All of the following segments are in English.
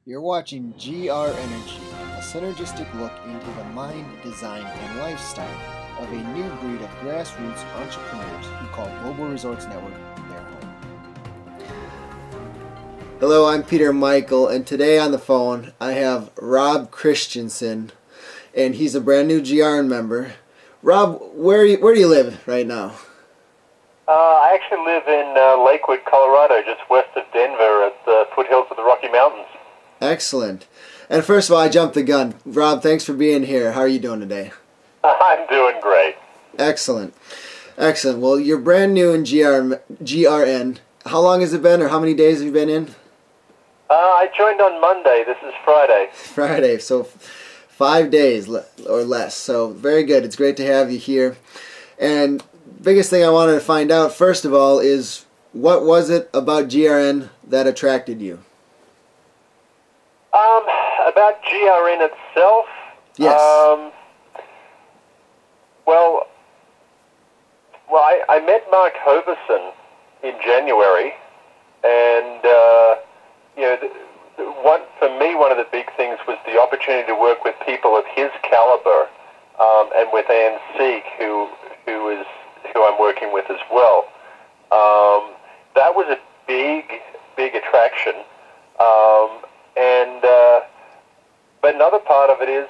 You're watching GRNergy, a synergistic look into the mind, design, and lifestyle of a new breed of grassroots entrepreneurs who call Global Resorts Network their home. Hello, I'm Peter Michael, and today on the phone I have Rob Christensen, and he's a brand new GRN member. Rob, where do you live right now? I actually live in Lakewood, Colorado, just west of Denver at the foothills of the Rocky Mountains. Excellent. And first of all, I jumped the gun. Rob, thanks for being here. How are you doing today? I'm doing great. Excellent. Excellent. Well, you're brand new in GRN. How long has it been, or how many days have you been in? I joined on Monday. This is Friday. Friday, so 5 days or less. So very good. It's great to have you here. And biggest thing I wanted to find out, first of all, is what was it about GRN that attracted you? About GRN itself? Yes. Well, I met Mark Hoverson in January, and for me, one of the big things was the opportunity to work with people of his caliber, and with Sieg, who I'm working with as well. That was a big attraction. But another part of it is,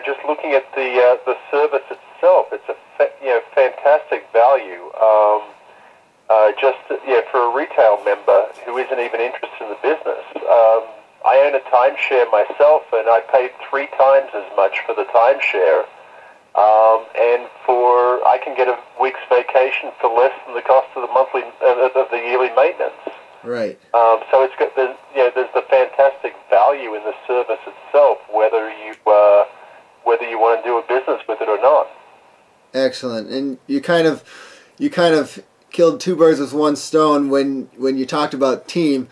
just looking at the service itself. It's a fantastic value. For a retail member who isn't even interested in the business. I own a timeshare myself, and I paid 3 times as much for the timeshare. I can get a week's vacation for less than the cost of the yearly maintenance. Right. So there's the fantastic value in the service itself, whether you want to do a business with it or not. Excellent. And you kind of killed 2 birds with 1 stone when you talked about team.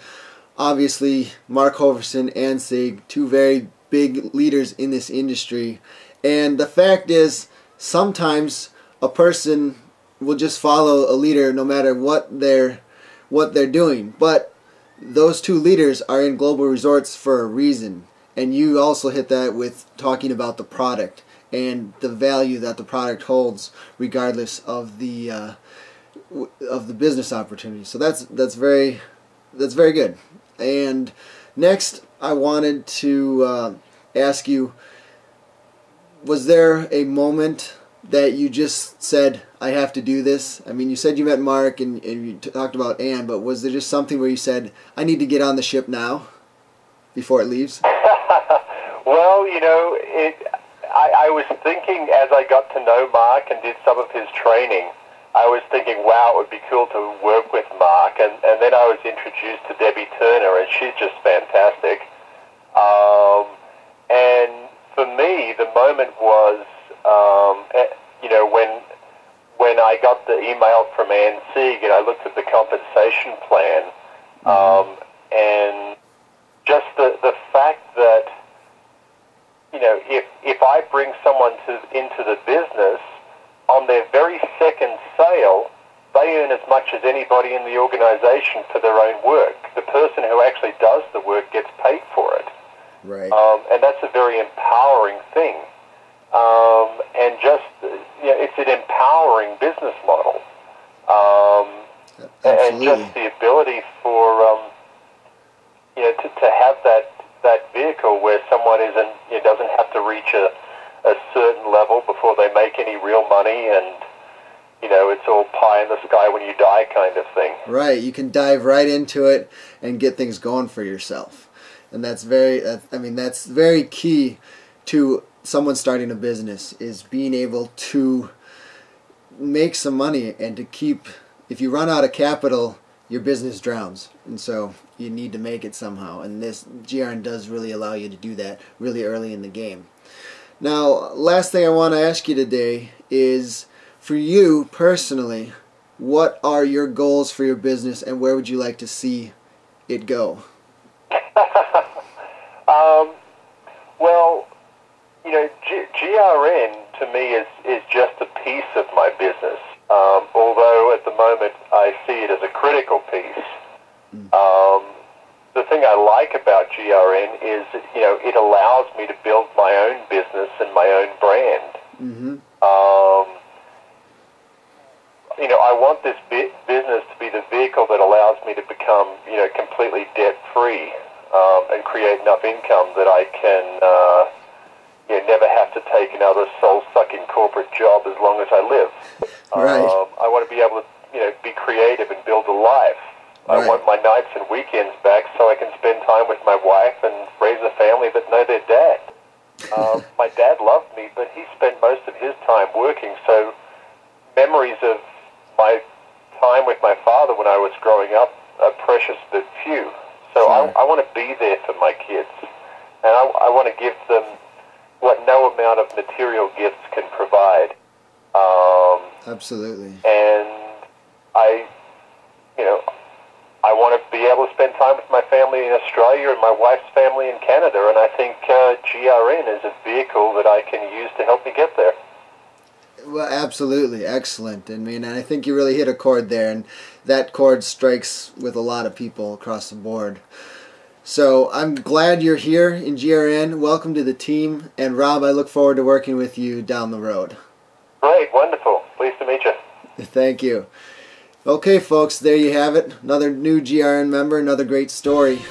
Obviously, Mark Hoverson and Sieg, 2 very big leaders in this industry. And the fact is, sometimes a person will just follow a leader no matter what they're doing. But those 2 leaders are in Global Resorts for a reason. And you also hit that with talking about the product and the value that the product holds, regardless of the business opportunity. So that's very good. And next, I wanted to ask you, was there a moment that you just said, I have to do this? I mean, you said you met Mark and you talked about Ann, but was there just something where you said, I need to get on the ship now before it leaves? Well, I was thinking as I got to know Mark and did some of his training, I was thinking, wow, it would be cool to work with Mark. And then I was introduced to Debbie Turner, and she's just fantastic. And for me, the moment was, when I got the email from Ann Sieg and I looked at the compensation plan, and just the fact that, if I bring someone into the business, on their very second sale, they earn as much as anybody in the organization for their own work. The person who actually does the work gets paid for it. Right. And that's a very empowering thing. And just, it's an empowering business model. And just the ability for, to have that vehicle where someone doesn't have to reach a certain level before they make any real money, and it's all pie in the sky when you die kind of thing. Right, you can dive right into it and get things going for yourself, and that's very key to someone starting a business, is being able to make some money and to keep. If you run out of capital, your business drowns, and so you need to make it somehow, and this GRN does really allow you to do that really early in the game. Now, last thing I want to ask you today is, for you personally, what are your goals for your business, and where would you like to see it go? Well, GRN to me is just a piece of my business. Although at the moment I see it as a critical piece. The thing I like about GRN is, it allows me to build my own business and my own brand. Mm-hmm. I want this business to be the vehicle that allows me to become, completely debt-free and create enough income that I can never have to take another soul-sucking corporate job as long as I live. Right. I want to be able to, be creative and build a life. Right. I want my nights and weekends back so I can spend time with my wife and raise a family that know their dad. My dad loved me, but he spent most of his time working, so memories of my time with my father when I was growing up are precious but few. So Sure. I want to be there for my kids, and I want to give them what no amount of material gifts can provide. Absolutely. And I want to be able to spend time with my family in Australia and my wife's family in Canada, and I think GRN is a vehicle that I can use to help me get there. Well, absolutely. Excellent. And I think you really hit a chord there, and that chord strikes with a lot of people across the board. So I'm glad you're here in GRN. Welcome to the team. And Rob, I look forward to working with you down the road. Great. Wonderful. Pleased to meet you. Thank you. Okay, folks, there you have it. Another new GRN member, another great story.